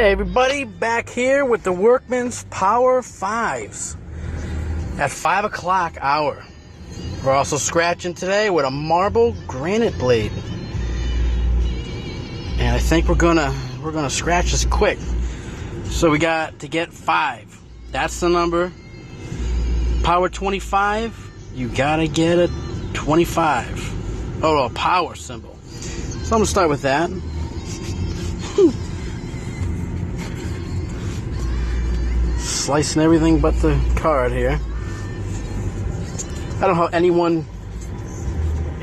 Hey everybody, back here with the Workman's Power 5s at 5 o'clock hour. We're also scratching today with a marble granite blade. And I think we're gonna scratch this quick. So we got to get 5. That's the number. Power 25, you gotta get a 25. Oh, a power symbol. So I'm gonna start with that. Slicing everything but the card here. I don't know how anyone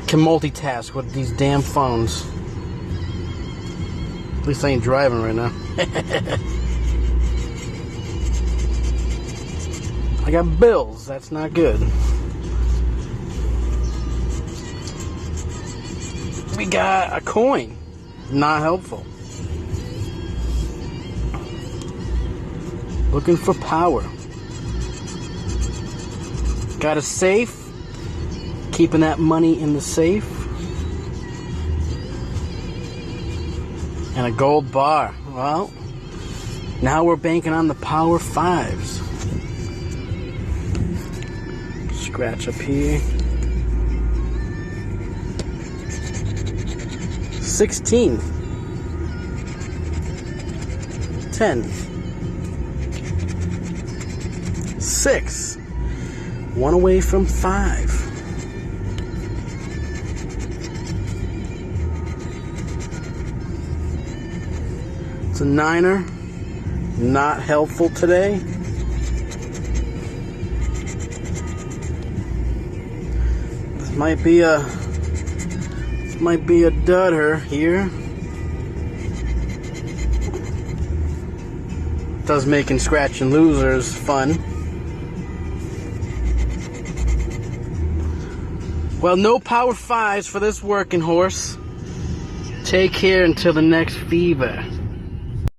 can multitask with these damn phones. At least I ain't driving right now. I got bills. That's not good. We got a coin. Not helpful. Looking for power. Got a safe. Keeping that money in the safe. And a gold bar. Well, now we're banking on the power 5s. Scratch up here. 16. 10. 6. 1 away from 5. It's a 9er. Not helpful today. This might be a dudder here. Does making scratching losers fun. Well, no power 5s for this working horse. Take care until the next fever.